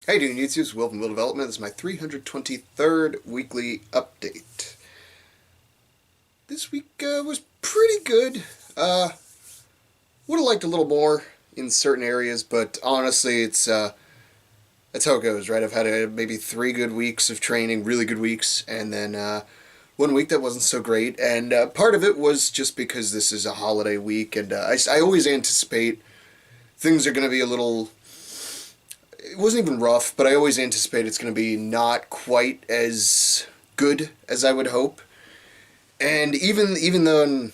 Hey doing YouTube, it's Will from Will Development. This is my 323rd weekly update. This week was pretty good. Would have liked a little more in certain areas, but honestly, that's how it goes, right? I've had maybe 3 good weeks of training, really good weeks, and then 1 week that wasn't so great. And part of it was just because this is a holiday week, and I always anticipate things are going to be a little. It wasn't even rough, but I always anticipate it's going to be not quite as good as I would hope. And even then,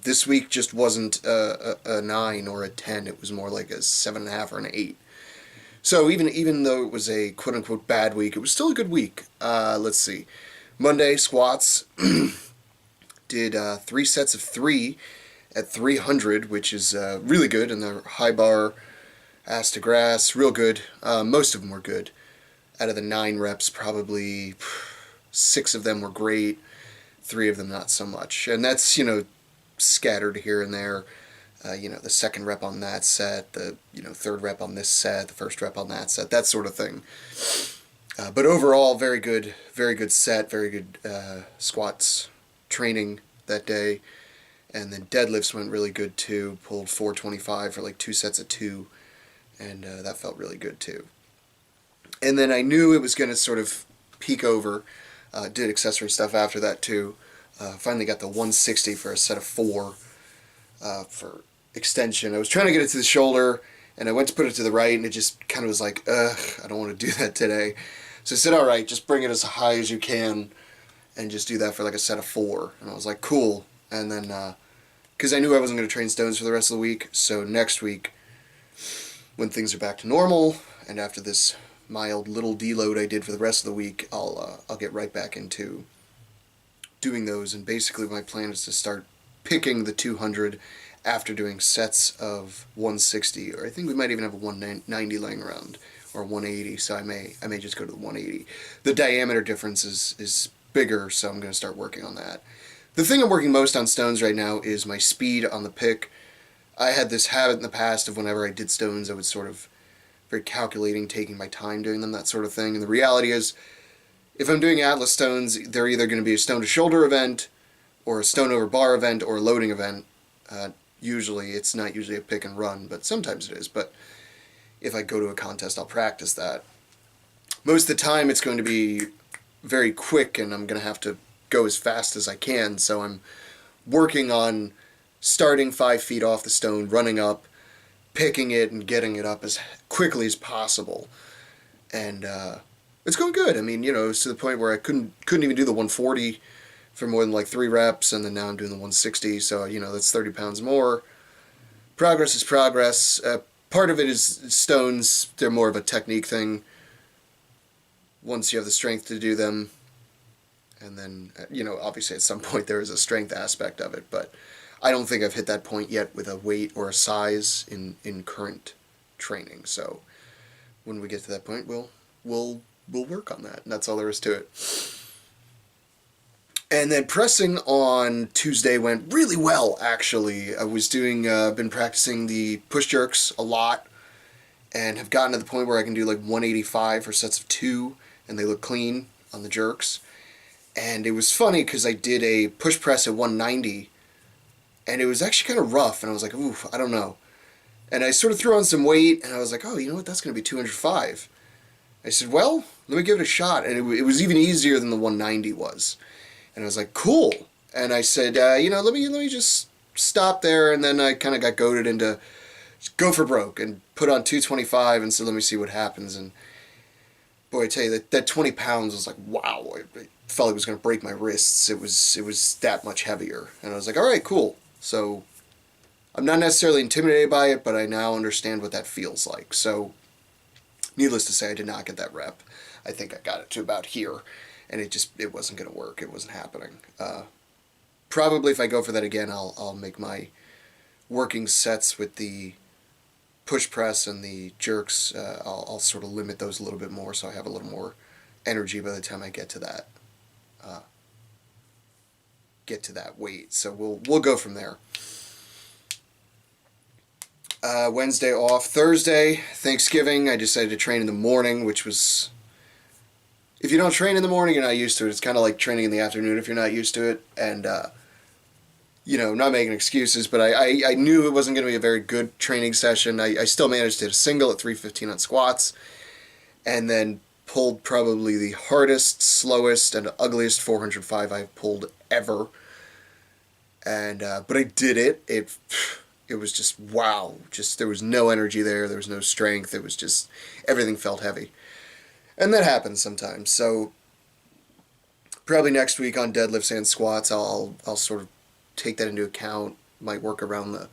this week just wasn't a 9 or a 10. It was more like a 7.5 or an 8. So even though it was a quote unquote bad week, it was still a good week. Let's see, Monday squats did 3 sets of 3 at 300, which is really good, and the high bar ass to grass, real good. Most of them were good. Out of the 9 reps, probably 6 of them were great, 3 of them not so much. And that's, scattered here and there. The second rep on that set, the, third rep on this set, the first rep on that set, that sort of thing. But overall, very good set, very good squats training that day. And then deadlifts went really good too. Pulled 425 for like 2 sets of 2. And that felt really good too. And then I knew it was going to sort of peak over. Did accessory stuff after that too. Finally got the 160 for a set of 4 for extension. I was trying to get it to the shoulder, and I went to put it to the right, and it just kind of was like, ugh, I don't want to do that today. So I said, all right, just bring it as high as you can, and just do that for like a set of 4. And I was like, cool. And then, because I knew I wasn't going to train stones for the rest of the week, so next week, when things are back to normal, and after this mild little deload I did for the rest of the week, I'll get right back into doing those. And basically my plan is to start picking the 200 after doing sets of 160, or I think we might even have a 190 laying around, or 180, so I may just go to the 180. The diameter difference is bigger, so I'm going to start working on that. The thing I'm working most on stones right now is my speed on the pick. I had this habit in the past of whenever I did stones, I would sort of very calculating, taking my time doing them, that sort of thing. And the reality is, if I'm doing Atlas stones, they're either going to be a stone to shoulder event, or a stone over bar event, or a loading event. Usually, it's not usually a pick and run, but sometimes it is. But if I go to a contest, I'll practice that. Most of the time, it's going to be very quick, and I'm going to have to go as fast as I can. So I'm working on starting 5 feet off the stone, running up, picking it, and getting it up as quickly as possible. And it's going good. I mean, it's to the point where I couldn't even do the 140 for more than like 3 reps, and then now I'm doing the 160, so, that's 30 pounds more. Progress is progress. Part of it is stones. They're more of a technique thing. Once you have the strength to do them, and then, obviously at some point there is a strength aspect of it, but I don't think I've hit that point yet with a weight or a size in current training. So when we get to that point, we'll work on that, and that's all there is to it. And then pressing on Tuesday went really well, actually. I was been practicing the push jerks a lot, and have gotten to the point where I can do like 185 for sets of 2, and they look clean on the jerks. And it was funny because I did a push press at 190, and it was actually kind of rough, and I was like, ooh, I don't know. And I sort of threw on some weight, and I was like, oh, you know what, that's going to be 205. I said, well, let me give it a shot. And it was even easier than the 190 was. And I was like, cool. And I said, let me just stop there. And then I kind of got goaded into go for broke and put on 225 and said, let me see what happens. And boy, I tell you, that 20 pounds was like, wow. I felt like it was going to break my wrists. It was that much heavier. And I was like, all right, cool. So I'm not necessarily intimidated by it, but I now understand what that feels like. So needless to say, I did not get that rep. I think I got it to about here, and it wasn't going to work. It wasn't happening. Probably if I go for that again, I'll make my working sets with the push press and the jerks. I'll sort of limit those a little bit more, so I have a little more energy by the time I get to that weight. So we'll go from there. Wednesday off. Thursday, Thanksgiving, I decided to train in the morning, which was... If you don't train in the morning, you're not used to it. It's kind of like training in the afternoon if you're not used to it. And, not making excuses, but I knew it wasn't going to be a very good training session. I still managed to hit a single at 315 on squats, and then pulled probably the hardest, slowest, and ugliest 405 I've pulled ever. And but I did it. It was just wow. Just there was no energy there. There was no strength. It was just everything felt heavy, and that happens sometimes. So probably next week on deadlifts and squats, I'll sort of take that into account. Might work around the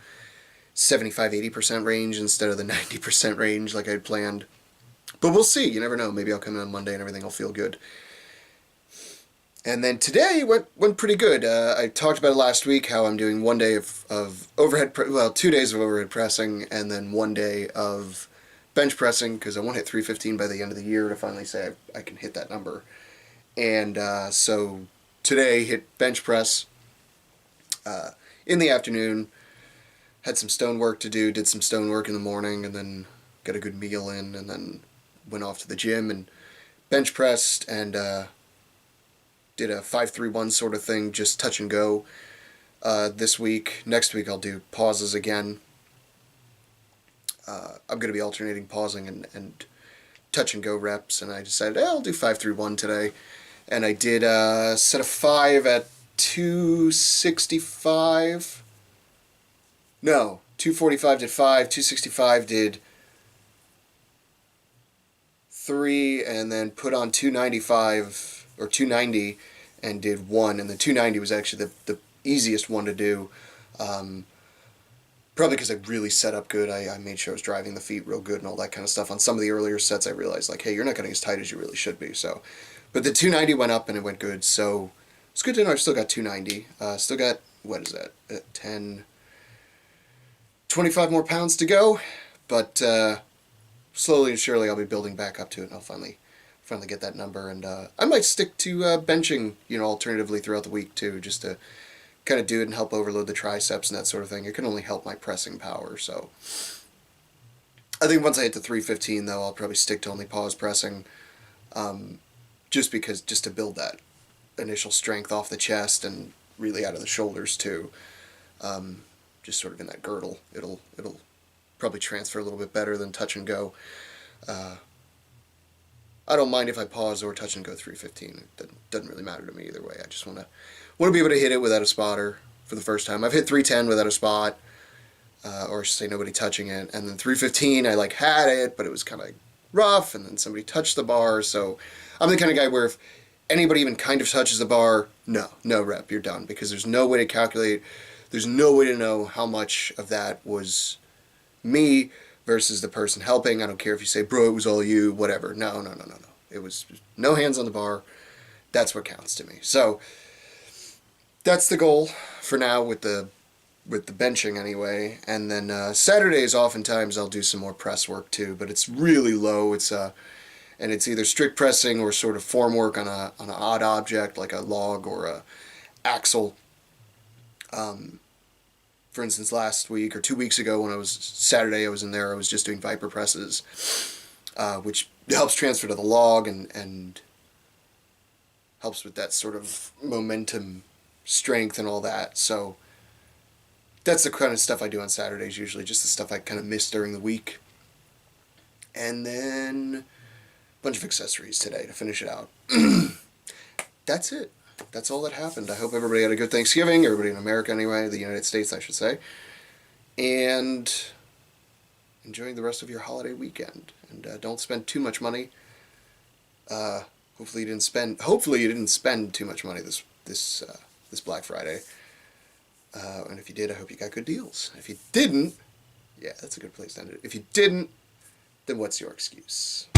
75-80% range instead of the 90% range like I'd planned. But we'll see. You never know. Maybe I'll come in on Monday and everything will feel good. And then today went pretty good. I talked about it last week, how I'm doing 1 day of overhead, 2 days of overhead pressing, and then 1 day of bench pressing, because I want to hit 315 by the end of the year to finally say I can hit that number. And so today hit bench press in the afternoon, had some stone work to do, did some stone work in the morning, and then got a good meal in, and then went off to the gym and bench pressed and did a 5-3-1 sort of thing, just touch and go this week. Next week I'll do pauses again. I'm going to be alternating pausing and touch and go reps, and I decided I'll do 5-3-1 today. And I did a set of 5 at 265. No, 245 did 5, 265 did 3, and then put on 295 or 290 and did 1. And the 290 was actually the easiest one to do. Probably because I really set up good. I made sure I was driving the feet real good and all that kind of stuff. On some of the earlier sets, I realized, like, hey, you're not getting as tight as you really should be. So, but the 290 went up and it went good. So it's good to know I've still got 290. Still got, what is that, 25 more pounds to go. But slowly and surely I'll be building back up to it, and I'll finally get that number. And I might stick to benching, alternatively throughout the week too, just to kind of do it and help overload the triceps and that sort of thing. It can only help my pressing power. So I think once I hit the 315 though, I'll probably stick to only pause pressing, just to build that initial strength off the chest and really out of the shoulders too. Just sort of in that girdle, it'll probably transfer a little bit better than touch and go. I don't mind if I pause or touch and go 315. It doesn't really matter to me either way. I just want to be able to hit it without a spotter for the first time. I've hit 310 without a spot, or I should say nobody touching it. And then 315, I had it, but it was kind of rough, and then somebody touched the bar. So I'm the kind of guy where if anybody even kind of touches the bar, no rep, you're done, because there's no way to calculate. There's no way to know how much of that was me versus the person helping. I don't care if you say, bro, it was all you, whatever. No. It was no hands on the bar. That's what counts to me. So that's the goal for now with the benching anyway. And then Saturdays, oftentimes I'll do some more press work too, but it's really low. It's and it's either strict pressing or sort of form work on an odd object like a log or a axle. For instance, last week or 2 weeks ago when Saturday I was in there, I was just doing Viper presses, which helps transfer to the log and helps with that sort of momentum, strength, and all that. So that's the kind of stuff I do on Saturdays usually, just the stuff I kind of miss during the week. And then a bunch of accessories today to finish it out. That's it. That's all that happened. I hope everybody had a good Thanksgiving, everybody in America anyway, the United States I should say, and enjoying the rest of your holiday weekend. And don't spend too much money. Hopefully you didn't spend too much money this Black Friday. And if you did, I hope you got good deals. If you didn't, yeah, that's a good place to end it. If you didn't, then what's your excuse?